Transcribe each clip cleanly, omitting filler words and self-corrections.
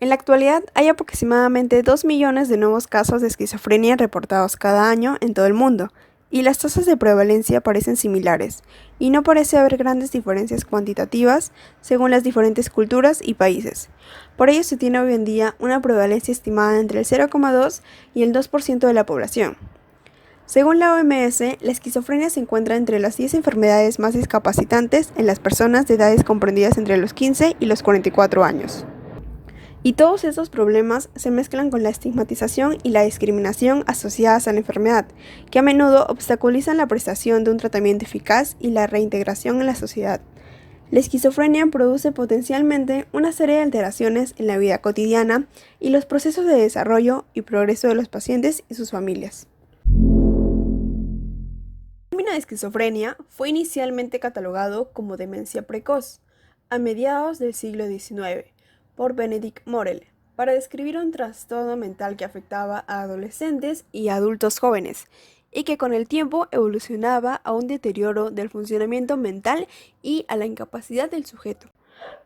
En la actualidad hay aproximadamente 2 millones de nuevos casos de esquizofrenia reportados cada año en todo el mundo, y las tasas de prevalencia parecen similares, y no parece haber grandes diferencias cuantitativas según las diferentes culturas y países. Por ello se tiene hoy en día una prevalencia estimada entre el 0,2 y el 2% de la población. Según la OMS, la esquizofrenia se encuentra entre las 10 enfermedades más discapacitantes en las personas de edades comprendidas entre los 15 y los 44 años. Y todos estos problemas se mezclan con la estigmatización y la discriminación asociadas a la enfermedad, que a menudo obstaculizan la prestación de un tratamiento eficaz y la reintegración en la sociedad. La esquizofrenia produce potencialmente una serie de alteraciones en la vida cotidiana y los procesos de desarrollo y progreso de los pacientes y sus familias. El término de esquizofrenia fue inicialmente catalogado como demencia precoz a mediados del siglo XIX por Benedict Morel para describir un trastorno mental que afectaba a adolescentes y adultos jóvenes y que con el tiempo evolucionaba a un deterioro del funcionamiento mental y a la incapacidad del sujeto.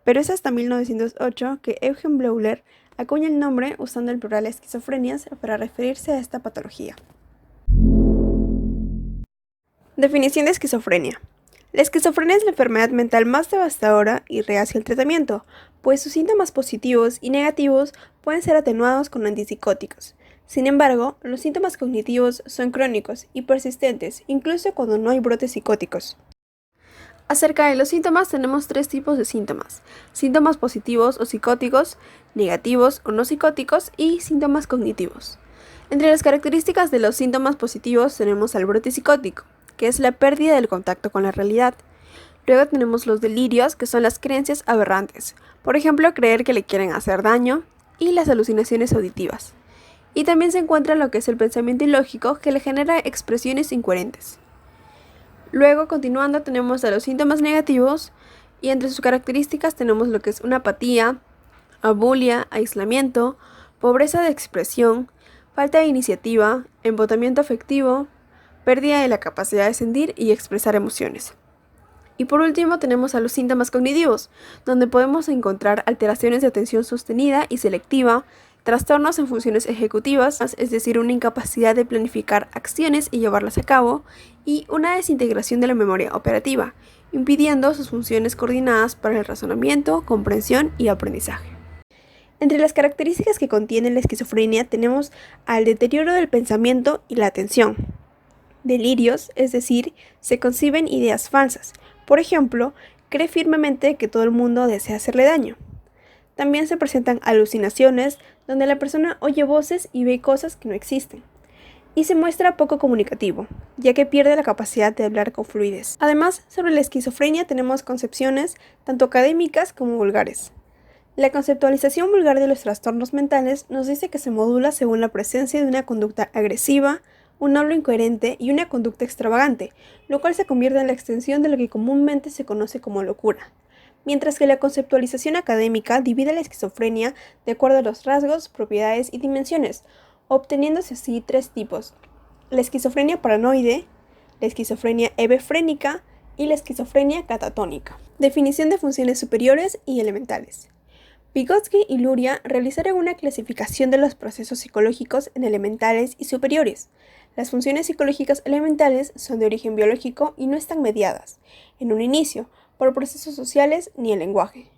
Pero es hasta 1908 que Eugen Bleuler acuña el nombre usando el plural esquizofrenias para referirse a esta patología. Definición de esquizofrenia. La esquizofrenia es la enfermedad mental más devastadora y reacia al tratamiento, pues sus síntomas positivos y negativos pueden ser atenuados con antipsicóticos. Sin embargo, los síntomas cognitivos son crónicos y persistentes, incluso cuando no hay brotes psicóticos. Acerca de los síntomas tenemos 3 tipos de síntomas: síntomas positivos o psicóticos, negativos o no psicóticos y síntomas cognitivos. Entre las características de los síntomas positivos tenemos al brote psicótico, que es la pérdida del contacto con la realidad. Luego tenemos los delirios, que son las creencias aberrantes, por ejemplo, creer que le quieren hacer daño, y las alucinaciones auditivas. Y también se encuentra lo que es el pensamiento ilógico, que le genera expresiones incoherentes. Luego, continuando, tenemos a los síntomas negativos, y entre sus características tenemos lo que es una apatía, abulia, aislamiento, pobreza de expresión, falta de iniciativa, embotamiento afectivo, pérdida de la capacidad de sentir y expresar emociones. Y por último tenemos a los síntomas cognitivos, donde podemos encontrar alteraciones de atención sostenida y selectiva, trastornos en funciones ejecutivas, es decir, una incapacidad de planificar acciones y llevarlas a cabo, y una desintegración de la memoria operativa, impidiendo sus funciones coordinadas para el razonamiento, comprensión y aprendizaje. Entre las características que contiene la esquizofrenia tenemos al deterioro del pensamiento y la atención. Delirios, es decir, se conciben ideas falsas. Por ejemplo, cree firmemente que todo el mundo desea hacerle daño. También se presentan alucinaciones, donde la persona oye voces y ve cosas que no existen. Y se muestra poco comunicativo, ya que pierde la capacidad de hablar con fluidez. Además, sobre la esquizofrenia tenemos concepciones tanto académicas como vulgares. La conceptualización vulgar de los trastornos mentales nos dice que se modula según la presencia de una conducta agresiva, un habla incoherente y una conducta extravagante, lo cual se convierte en la extensión de lo que comúnmente se conoce como locura. Mientras que la conceptualización académica divide la esquizofrenia de acuerdo a los rasgos, propiedades y dimensiones, obteniéndose así 3 tipos: la esquizofrenia paranoide, la esquizofrenia hebefrénica y la esquizofrenia catatónica. Definición de funciones superiores y elementales. Vygotsky y Luria realizaron una clasificación de los procesos psicológicos en elementales y superiores. Las funciones psicológicas elementales son de origen biológico y no están mediadas, en un inicio, por procesos sociales ni el lenguaje.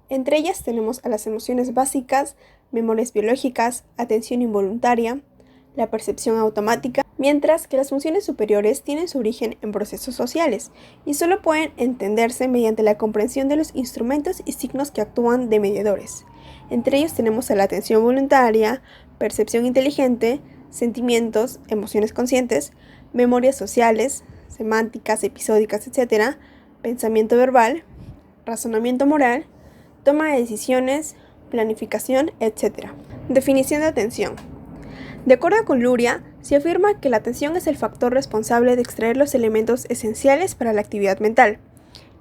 Entre ellas tenemos a las emociones básicas, memorias biológicas, atención involuntaria, la percepción automática, mientras que las funciones superiores tienen su origen en procesos sociales y solo pueden entenderse mediante la comprensión de los instrumentos y signos que actúan de mediadores. Entre ellos tenemos a la atención voluntaria, percepción inteligente, sentimientos, emociones conscientes, memorias sociales, semánticas, episódicas, etc., pensamiento verbal, razonamiento moral, toma de decisiones, planificación, etc. Definición de atención. De acuerdo con Luria, se afirma que la atención es el factor responsable de extraer los elementos esenciales para la actividad mental.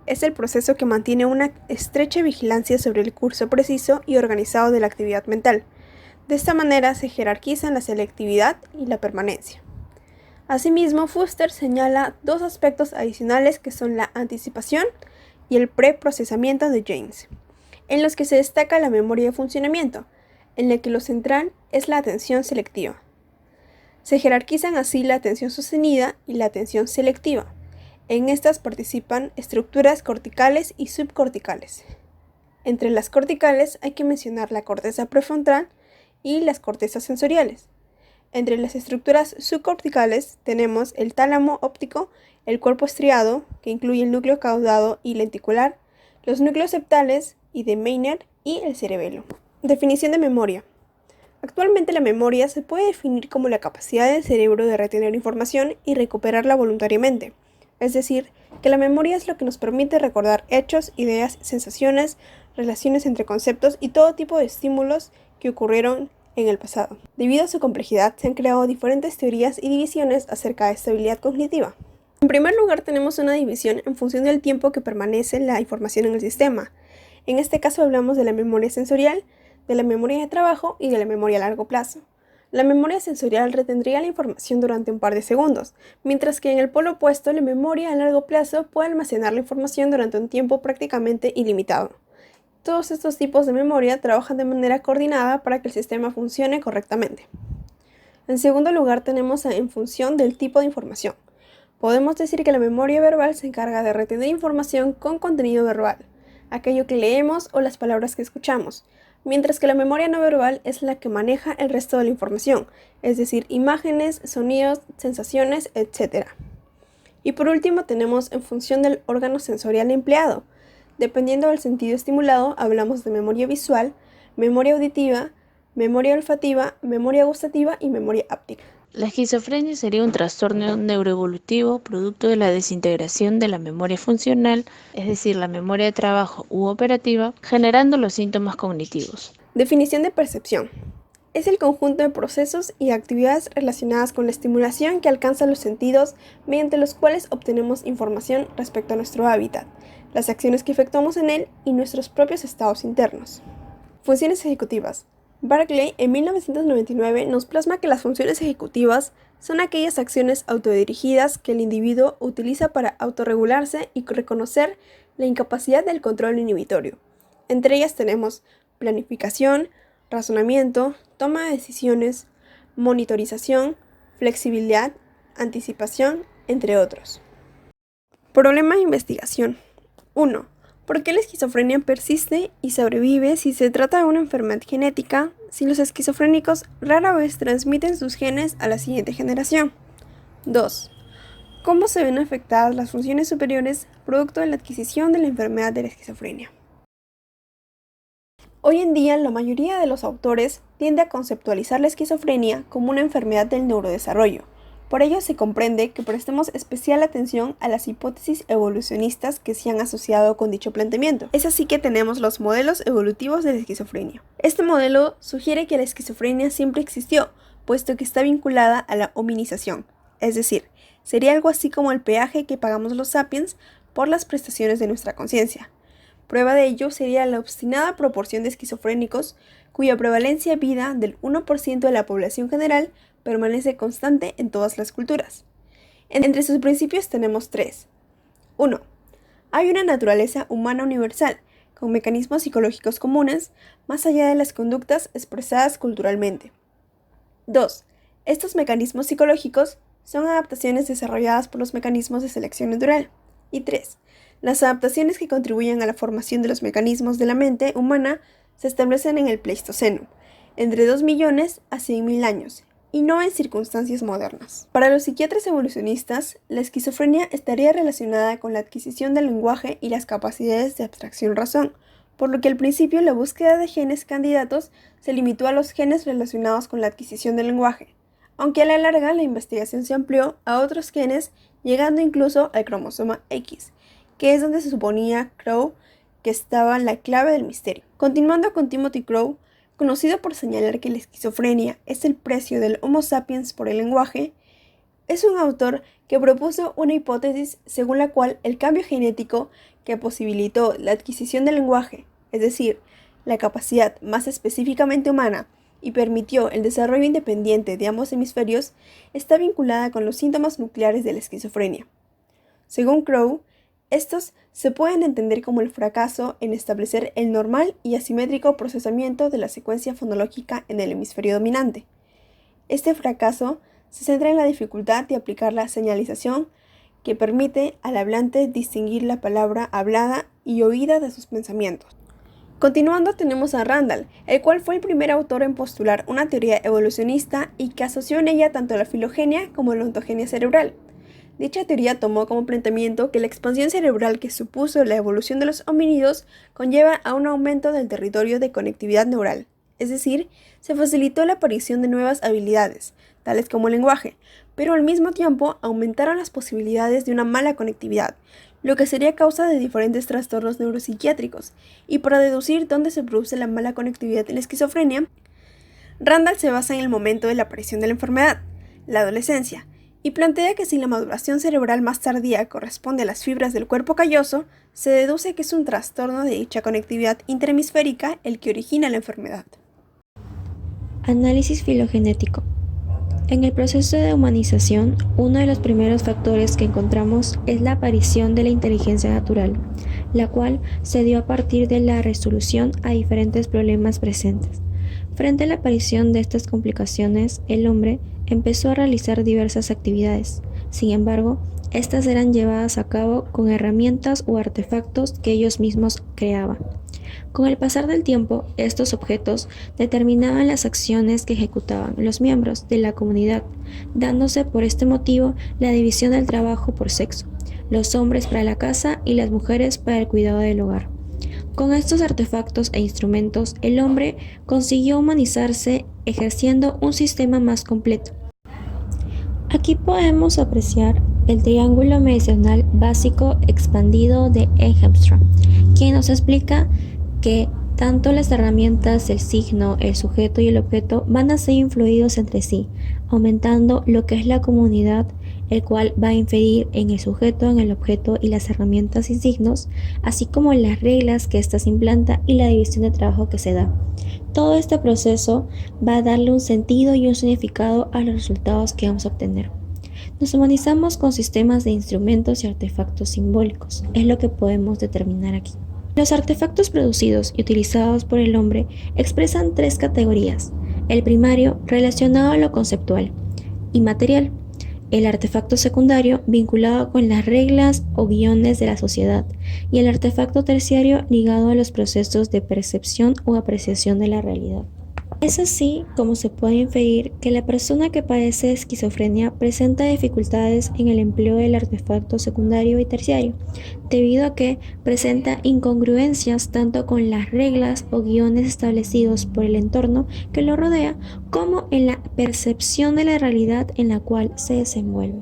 Es el proceso que mantiene una estrecha vigilancia sobre el curso preciso y organizado de la actividad mental. De esta manera se jerarquizan la selectividad y la permanencia. Asimismo, Fuster señala 2 aspectos adicionales que son la anticipación y el preprocesamiento de James, en los que se destaca la memoria de funcionamiento. en la que lo central es la atención selectiva. Se jerarquizan así la atención sostenida y la atención selectiva. En estas participan estructuras corticales y subcorticales. Entre las corticales hay que mencionar la corteza prefrontal y las cortezas sensoriales. Entre las estructuras subcorticales tenemos el tálamo óptico, el cuerpo estriado, que incluye el núcleo caudado y lenticular, los núcleos septales y de Meynert y el cerebelo. Definición de memoria. Actualmente la memoria se puede definir como la capacidad del cerebro de retener información y recuperarla voluntariamente. Es decir, que la memoria es lo que nos permite recordar hechos, ideas, sensaciones, relaciones entre conceptos y todo tipo de estímulos que ocurrieron en el pasado. Debido a su complejidad, se han creado diferentes teorías y divisiones acerca de esta habilidad cognitiva. En primer lugar, tenemos una división en función del tiempo que permanece la información en el sistema. En este caso hablamos de la memoria sensorial, de la memoria de trabajo y de la memoria a largo plazo. La memoria sensorial retendría la información durante un par de segundos, mientras que en el polo opuesto, la memoria a largo plazo puede almacenar la información durante un tiempo prácticamente ilimitado. Todos estos tipos de memoria trabajan de manera coordinada para que el sistema funcione correctamente. En segundo lugar, tenemos en función del tipo de información. Podemos decir que la memoria verbal se encarga de retener información con contenido verbal, aquello que leemos o las palabras que escuchamos, mientras que la memoria no verbal es la que maneja el resto de la información, es decir, imágenes, sonidos, sensaciones, etc. Y por último tenemos en función del órgano sensorial empleado. Dependiendo del sentido estimulado, hablamos de memoria visual, memoria auditiva, memoria olfativa, memoria gustativa y memoria áptica. La esquizofrenia sería un trastorno neuroevolutivo producto de la desintegración de la memoria funcional, es decir, la memoria de trabajo u operativa, generando los síntomas cognitivos. Definición de percepción. Es el conjunto de procesos y actividades relacionadas con la estimulación que alcanza los sentidos mediante los cuales obtenemos información respecto a nuestro hábitat, las acciones que efectuamos en él y nuestros propios estados internos. Funciones ejecutivas. Barclay en 1999 nos plasma que las funciones ejecutivas son aquellas acciones autodirigidas que el individuo utiliza para autorregularse y reconocer la incapacidad del control inhibitorio. Entre ellas tenemos planificación, razonamiento, toma de decisiones, monitorización, flexibilidad, anticipación, entre otros. Problema de investigación. 1. ¿Por qué la esquizofrenia persiste y sobrevive si se trata de una enfermedad genética, si los esquizofrénicos rara vez transmiten sus genes a la siguiente generación? 2. ¿Cómo se ven afectadas las funciones superiores producto de la adquisición de la enfermedad de la esquizofrenia? Hoy en día, la mayoría de los autores tiende a conceptualizar la esquizofrenia como una enfermedad del neurodesarrollo. Por ello se comprende que prestemos especial atención a las hipótesis evolucionistas que se han asociado con dicho planteamiento. Es así que tenemos los modelos evolutivos de la esquizofrenia. Este modelo sugiere que la esquizofrenia siempre existió, puesto que está vinculada a la hominización, es decir, sería algo así como el peaje que pagamos los sapiens por las prestaciones de nuestra conciencia. Prueba de ello sería la obstinada proporción de esquizofrénicos, cuya prevalencia vida del 1% de la población general permanece constante en todas las culturas. Entre sus principios tenemos 3. 1. Hay una naturaleza humana universal, con mecanismos psicológicos comunes, más allá de las conductas expresadas culturalmente. 2. Estos mecanismos psicológicos son adaptaciones desarrolladas por los mecanismos de selección natural. Y 3. Las adaptaciones que contribuyen a la formación de los mecanismos de la mente humana se establecen en el Pleistoceno, entre 2 millones a 100.000 años, y no en circunstancias modernas. Para los psiquiatras evolucionistas, la esquizofrenia estaría relacionada con la adquisición del lenguaje y las capacidades de abstracción-razón, por lo que al principio la búsqueda de genes candidatos se limitó a los genes relacionados con la adquisición del lenguaje, aunque a la larga la investigación se amplió a otros genes, llegando incluso al cromosoma X, que es donde se suponía Crowe que estaba la clave del misterio. Continuando con Timothy Crowe, conocido por señalar que la esquizofrenia es el precio del Homo sapiens por el lenguaje, es un autor que propuso una hipótesis según la cual el cambio genético que posibilitó la adquisición del lenguaje, es decir, la capacidad más específicamente humana y permitió el desarrollo independiente de ambos hemisferios, está vinculada con los síntomas nucleares de la esquizofrenia. Según Crowe, Estos se pueden entender como el fracaso en establecer el normal y asimétrico procesamiento de la secuencia fonológica en el hemisferio dominante. Este fracaso se centra en la dificultad de aplicar la señalización que permite al hablante distinguir la palabra hablada y oída de sus pensamientos. Continuando tenemos a Randall, el cual fue el primer autor en postular una teoría evolucionista y que asoció en ella tanto la filogenia como la ontogenia cerebral. Dicha teoría tomó como planteamiento que la expansión cerebral que supuso la evolución de los homínidos conlleva a un aumento del territorio de conectividad neural, es decir, se facilitó la aparición de nuevas habilidades, tales como el lenguaje, pero al mismo tiempo aumentaron las posibilidades de una mala conectividad, lo que sería causa de diferentes trastornos neuropsiquiátricos, y para deducir dónde se produce la mala conectividad en la esquizofrenia, Randall se basa en el momento de la aparición de la enfermedad, la adolescencia, y plantea que si la maduración cerebral más tardía corresponde a las fibras del cuerpo calloso, se deduce que es un trastorno de dicha conectividad interhemisférica el que origina la enfermedad. Análisis filogenético. En el proceso de humanización, uno de los primeros factores que encontramos es la aparición de la inteligencia natural, la cual se dio a partir de la resolución a diferentes problemas presentes. Frente a la aparición de estas complicaciones, el hombre empezó a realizar diversas actividades. Sin embargo, estas eran llevadas a cabo con herramientas o artefactos que ellos mismos creaban. Con el pasar del tiempo, estos objetos determinaban las acciones que ejecutaban los miembros de la comunidad, dándose por este motivo la división del trabajo por sexo, los hombres para la casa y las mujeres para el cuidado del hogar. Con estos artefactos e instrumentos, el hombre consiguió humanizarse ejerciendo un sistema más completo. Aquí podemos apreciar el triángulo medicinal básico expandido de Engelstrom, quien nos explica que tanto las herramientas, el signo, el sujeto y el objeto van a ser influidos entre sí, aumentando lo que es la comunidad, el cual va a inferir en el sujeto, en el objeto y las herramientas y signos, así como las reglas que éstas implanta y la división de trabajo que se da. Todo este proceso va a darle un sentido y un significado a los resultados que vamos a obtener. Nos humanizamos con sistemas de instrumentos y artefactos simbólicos, es lo que podemos determinar aquí. Los artefactos producidos y utilizados por el hombre expresan tres categorías. El primario, relacionado a lo conceptual y material. El artefacto secundario, vinculado con las reglas o guiones de la sociedad. Y el artefacto terciario, ligado a los procesos de percepción o apreciación de la realidad. Es así como se puede inferir que la persona que padece esquizofrenia presenta dificultades en el empleo del artefacto secundario y terciario, debido a que presenta incongruencias tanto con las reglas o guiones establecidos por el entorno que lo rodea, como en la percepción de la realidad en la cual se desenvuelve.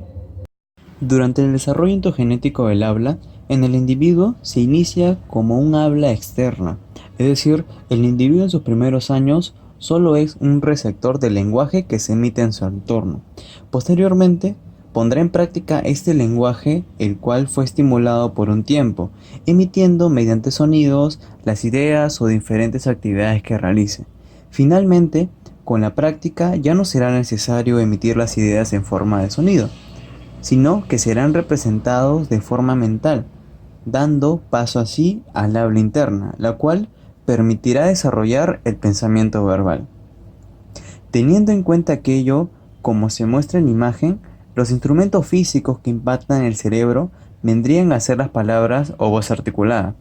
Durante el desarrollo ontogenético del habla, en el individuo se inicia como un habla externa, es decir, el individuo en sus primeros años solo es un receptor del lenguaje que se emite en su entorno. Posteriormente, pondrá en práctica este lenguaje, el cual fue estimulado por un tiempo, emitiendo mediante sonidos las ideas o diferentes actividades que realice. Finalmente, con la práctica ya no será necesario emitir las ideas en forma de sonido, sino que serán representados de forma mental, dando paso así al habla interna, la cual permitirá desarrollar el pensamiento verbal. Teniendo en cuenta aquello, como se muestra en imagen, los instrumentos físicos que impactan el cerebro vendrían a ser las palabras o voz articulada.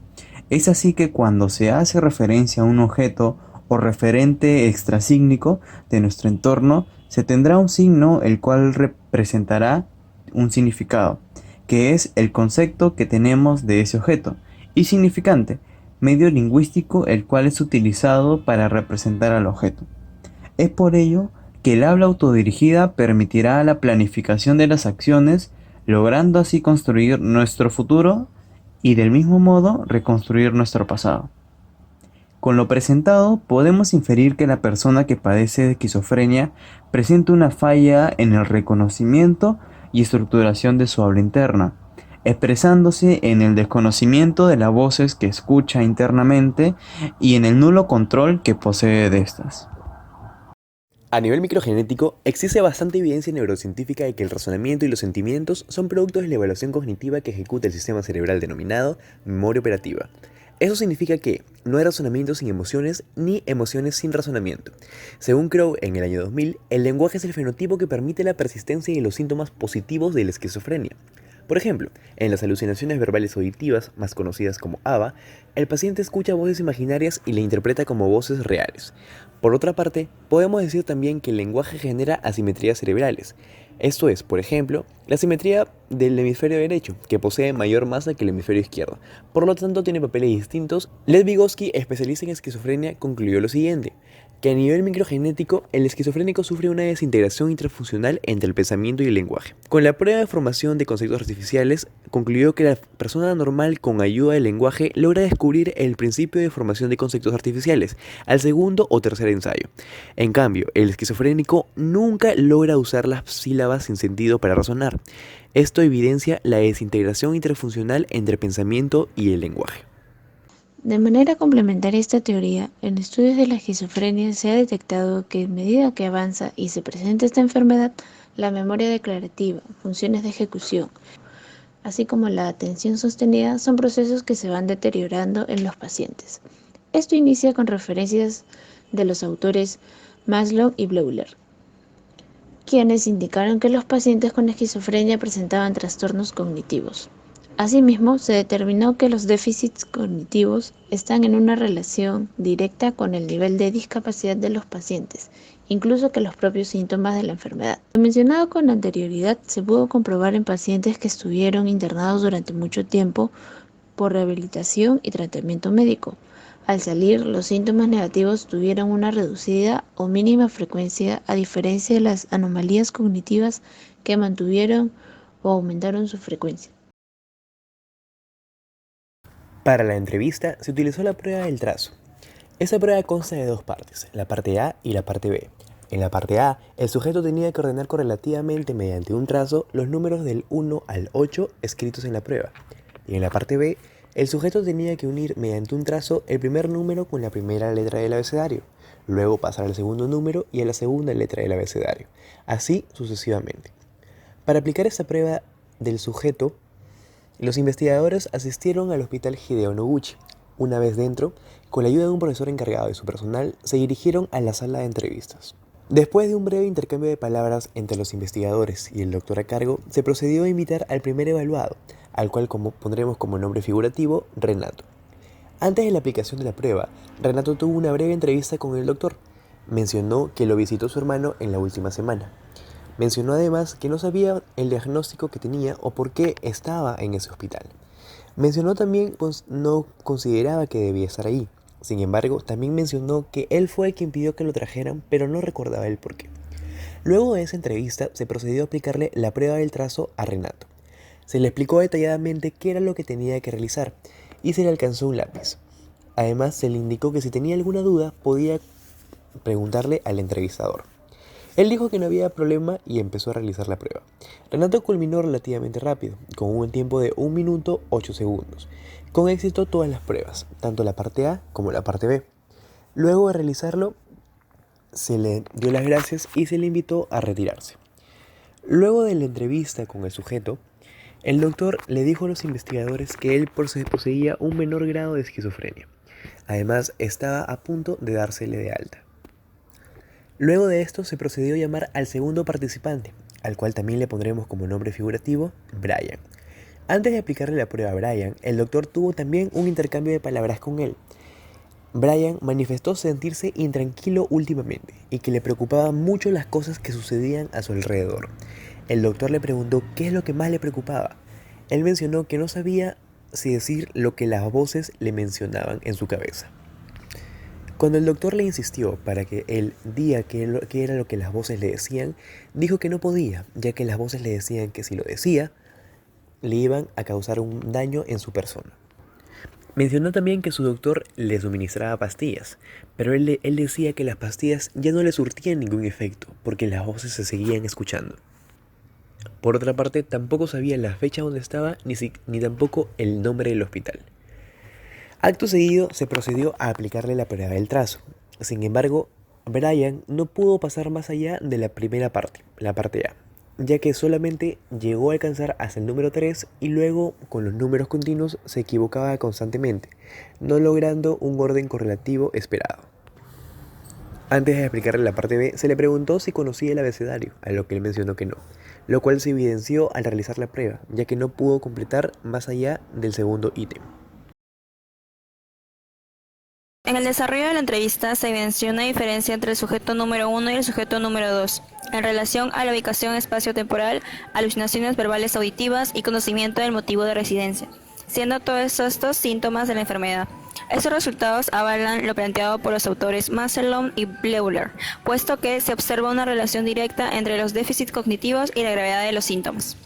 Es así que cuando se hace referencia a un objeto o referente extrasígnico de nuestro entorno, se tendrá un signo el cual representará un significado, que es el concepto que tenemos de ese objeto, y significante, medio lingüístico el cual es utilizado para representar al objeto. Es por ello que el habla autodirigida permitirá la planificación de las acciones, logrando así construir nuestro futuro y del mismo modo reconstruir nuestro pasado. Con lo presentado podemos inferir que la persona que padece de esquizofrenia presenta una falla en el reconocimiento y estructuración de su habla interna, expresándose en el desconocimiento de las voces que escucha internamente y en el nulo control que posee de estas. A nivel microgenético, existe bastante evidencia neurocientífica de que el razonamiento y los sentimientos son productos de la evaluación cognitiva que ejecuta el sistema cerebral denominado memoria operativa. Eso significa que no hay razonamiento sin emociones ni emociones sin razonamiento. Según Crow, en el año 2000, el lenguaje es el fenotipo que permite la persistencia de los síntomas positivos de la esquizofrenia. Por ejemplo, en las alucinaciones verbales auditivas, más conocidas como ABA, el paciente escucha voces imaginarias y la interpreta como voces reales. Por otra parte, podemos decir también que el lenguaje genera asimetrías cerebrales. Esto es, por ejemplo, la simetría del hemisferio derecho, que posee mayor masa que el hemisferio izquierdo. Por lo tanto, tiene papeles distintos. Lev Vygotsky, especialista en esquizofrenia, concluyó lo siguiente: que a nivel microgenético, el esquizofrénico sufre una desintegración intrafuncional entre el pensamiento y el lenguaje. Con la prueba de formación de conceptos artificiales, concluyó que la persona normal, con ayuda del lenguaje, logra descubrir el principio de formación de conceptos artificiales al segundo o tercer ensayo. En cambio, el esquizofrénico nunca logra usar las sílabas sin sentido para razonar. Esto evidencia la desintegración intrafuncional entre pensamiento y el lenguaje. De manera complementaria a esta teoría, en estudios de la esquizofrenia se ha detectado que a medida que avanza y se presenta esta enfermedad, la memoria declarativa, funciones de ejecución, así como la atención sostenida son procesos que se van deteriorando en los pacientes. Esto inicia con referencias de los autores Maslow y Bleuler, quienes indicaron que los pacientes con esquizofrenia presentaban trastornos cognitivos. Asimismo, se determinó que los déficits cognitivos están en una relación directa con el nivel de discapacidad de los pacientes, incluso que los propios síntomas de la enfermedad. Lo mencionado con anterioridad se pudo comprobar en pacientes que estuvieron internados durante mucho tiempo por rehabilitación y tratamiento médico. Al salir, los síntomas negativos tuvieron una reducida o mínima frecuencia, a diferencia de las anomalías cognitivas que mantuvieron o aumentaron su frecuencia. Para la entrevista se utilizó la prueba del trazo. Esta prueba consta de dos partes, la parte A y la parte B. En la parte A, el sujeto tenía que ordenar correlativamente mediante un trazo los números del 1 al 8 escritos en la prueba. Y en la parte B, el sujeto tenía que unir mediante un trazo el primer número con la primera letra del abecedario, luego pasar al segundo número y a la segunda letra del abecedario, así sucesivamente. Para aplicar esta prueba del sujeto, los investigadores asistieron al hospital Hideo Noguchi. Una vez dentro, con la ayuda de un profesor encargado de su personal, se dirigieron a la sala de entrevistas. Después de un breve intercambio de palabras entre los investigadores y el doctor a cargo, se procedió a invitar al primer evaluado, al cual pondremos como nombre figurativo Renato. Antes de la aplicación de la prueba, Renato tuvo una breve entrevista con el doctor. Mencionó que lo visitó su hermano en la última semana. Mencionó además que no sabía el diagnóstico que tenía o por qué estaba en ese hospital. Mencionó también que no consideraba que debía estar ahí. Sin embargo, también mencionó que él fue quien pidió que lo trajeran, pero no recordaba el por qué. Luego de esa entrevista, se procedió a aplicarle la prueba del trazo a Renato. Se le explicó detalladamente qué era lo que tenía que realizar y se le alcanzó un lápiz. Además, se le indicó que si tenía alguna duda, podía preguntarle al entrevistador. Él dijo que no había problema y empezó a realizar la prueba. Renato culminó relativamente rápido, con un tiempo de 1 minuto 8 segundos. Con éxito todas las pruebas, tanto la parte A como la parte B. Luego de realizarlo, se le dio las gracias y se le invitó a retirarse. Luego de la entrevista con el sujeto, el doctor le dijo a los investigadores que él poseía un menor grado de esquizofrenia. Además, estaba a punto de dársele de alta. Luego de esto se procedió a llamar al segundo participante, al cual también le pondremos como nombre figurativo Brian. Antes de aplicarle la prueba a Brian, el doctor tuvo también un intercambio de palabras con él. Brian manifestó sentirse intranquilo últimamente y que le preocupaban mucho las cosas que sucedían a su alrededor. El doctor le preguntó qué es lo que más le preocupaba. Él mencionó que no sabía si decir lo que las voces le mencionaban en su cabeza. Cuando el doctor le insistió para que él diga qué era lo que las voces le decían, dijo que no podía, ya que las voces le decían que si lo decía, le iban a causar un daño en su persona. Mencionó también que su doctor le suministraba pastillas, pero él decía que las pastillas ya no le surtían ningún efecto, porque las voces se seguían escuchando. Por otra parte, tampoco sabía la fecha donde estaba, ni tampoco el nombre del hospital. Acto seguido, se procedió a aplicarle la prueba del trazo. Sin embargo, Brian no pudo pasar más allá de la primera parte, la parte A, ya que solamente llegó a alcanzar hasta el número 3 y luego con los números continuos se equivocaba constantemente, no logrando un orden correlativo esperado. Antes de explicarle la parte B, se le preguntó si conocía el abecedario, a lo que él mencionó que no, lo cual se evidenció al realizar la prueba, ya que no pudo completar más allá del segundo ítem. En el desarrollo de la entrevista se evidenció una diferencia entre el sujeto número 1 y el sujeto número 2, en relación a la ubicación espacio-temporal, alucinaciones verbales auditivas y conocimiento del motivo de residencia, siendo todos estos síntomas de la enfermedad. Estos resultados avalan lo planteado por los autores Mazelon y Bleuler, puesto que se observa una relación directa entre los déficits cognitivos y la gravedad de los síntomas.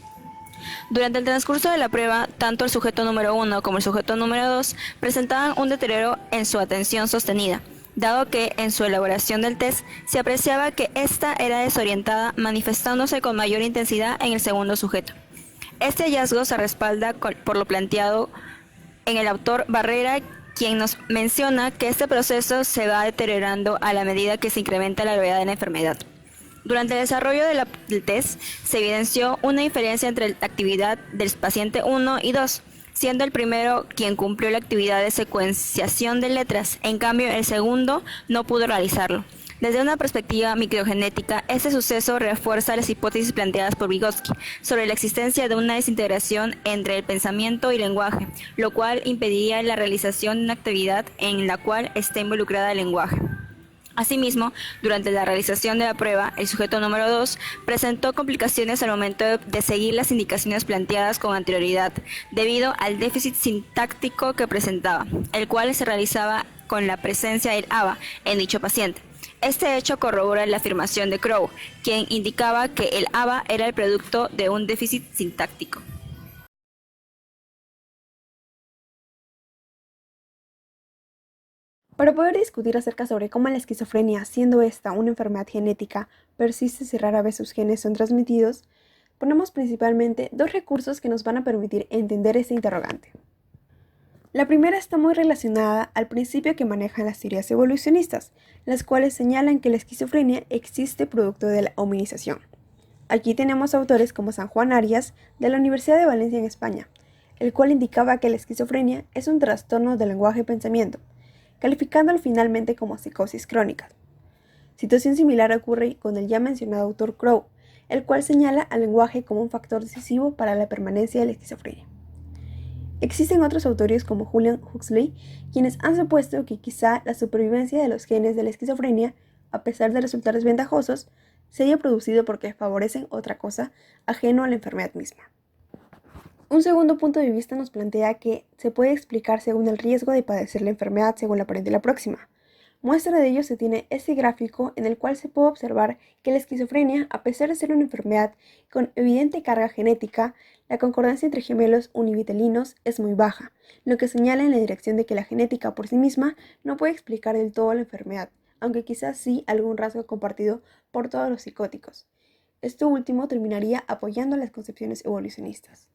Durante el transcurso de la prueba, tanto el sujeto número 1 como el sujeto número 2 presentaban un deterioro en su atención sostenida, dado que en su elaboración del test se apreciaba que ésta era desorientada, manifestándose con mayor intensidad en el segundo sujeto. Este hallazgo se respalda por lo planteado en el autor Barrera, quien nos menciona que este proceso se va deteriorando a la medida que se incrementa la gravedad de la enfermedad. Durante el desarrollo del test, se evidenció una diferencia entre la actividad del paciente 1 y 2, siendo el primero quien cumplió la actividad de secuenciación de letras, en cambio el segundo no pudo realizarlo. Desde una perspectiva microgenética, este suceso refuerza las hipótesis planteadas por Vygotsky sobre la existencia de una desintegración entre el pensamiento y el lenguaje, lo cual impediría la realización de una actividad en la cual esté involucrada el lenguaje. Asimismo, durante la realización de la prueba, el sujeto número 2 presentó complicaciones al momento de seguir las indicaciones planteadas con anterioridad, debido al déficit sintáctico que presentaba, el cual se realizaba con la presencia del ABA en dicho paciente. Este hecho corrobora la afirmación de Crowe, quien indicaba que el ABA era el producto de un déficit sintáctico. Para poder discutir acerca sobre cómo la esquizofrenia, siendo esta una enfermedad genética, persiste si rara vez sus genes son transmitidos, ponemos principalmente dos recursos que nos van a permitir entender este interrogante. La primera está muy relacionada al principio que manejan las teorías evolucionistas, las cuales señalan que la esquizofrenia existe producto de la hominización. Aquí tenemos autores como San Juan Arias, de la Universidad de Valencia en España, el cual indicaba que la esquizofrenia es un trastorno del lenguaje y pensamiento, calificándolo finalmente como psicosis crónica. Situación similar ocurre con el ya mencionado autor Crowe, el cual señala al lenguaje como un factor decisivo para la permanencia de la esquizofrenia. Existen otros autores como Julian Huxley, quienes han supuesto que quizá la supervivencia de los genes de la esquizofrenia, a pesar de resultar desventajosos, se haya producido porque favorecen otra cosa ajeno a la enfermedad misma. Un segundo punto de vista nos plantea que se puede explicar según el riesgo de padecer la enfermedad según la paréntesis próxima. Muestra de ello se tiene este gráfico en el cual se puede observar que la esquizofrenia, a pesar de ser una enfermedad con evidente carga genética, la concordancia entre gemelos univitelinos es muy baja, lo que señala en la dirección de que la genética por sí misma no puede explicar del todo la enfermedad, aunque quizás sí algún rasgo compartido por todos los psicóticos. Esto último terminaría apoyando las concepciones evolucionistas.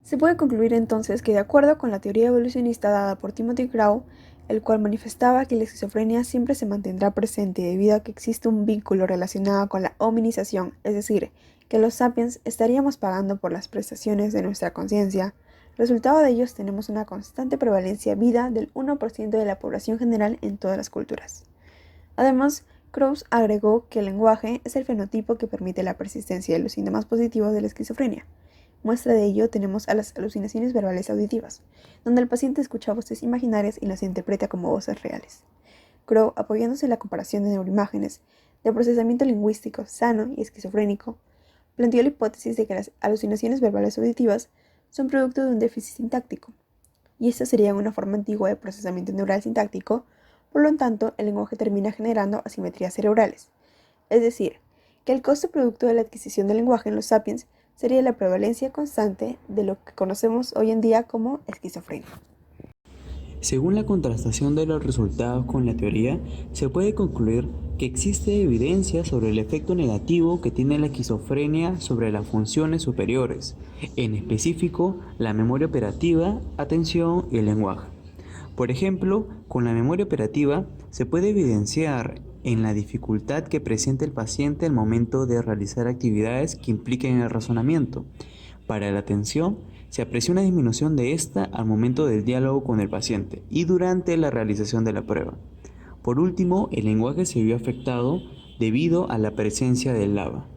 Se puede concluir entonces que de acuerdo con la teoría evolucionista dada por Timothy Crowe, el cual manifestaba que la esquizofrenia siempre se mantendrá presente debido a que existe un vínculo relacionado con la hominización, es decir, que los sapiens estaríamos pagando por las prestaciones de nuestra conciencia. Resultado de ellos tenemos una constante prevalencia vida del 1% de la población general en todas las culturas. Además, Crowe agregó que el lenguaje es el fenotipo que permite la persistencia de los síntomas positivos de la esquizofrenia. Muestra de ello tenemos a las alucinaciones verbales auditivas, donde el paciente escucha voces imaginarias y las interpreta como voces reales. Crowe, apoyándose en la comparación de neuroimágenes, de procesamiento lingüístico sano y esquizofrénico, planteó la hipótesis de que las alucinaciones verbales auditivas son producto de un déficit sintáctico, y esta sería una forma antigua de procesamiento neural sintáctico, por lo tanto, el lenguaje termina generando asimetrías cerebrales. Es decir, que el costo producto de la adquisición del lenguaje en los sapiens sería la prevalencia constante de lo que conocemos hoy en día como esquizofrenia. Según la contrastación de los resultados con la teoría, se puede concluir que existe evidencia sobre el efecto negativo que tiene la esquizofrenia sobre las funciones superiores, en específico la memoria operativa, atención y el lenguaje. Por ejemplo, con la memoria operativa se puede evidenciar en la dificultad que presenta el paciente al momento de realizar actividades que impliquen el razonamiento. Para la atención, se aprecia una disminución de esta al momento del diálogo con el paciente y durante la realización de la prueba. Por último, el lenguaje se vio afectado debido a la presencia del LABA.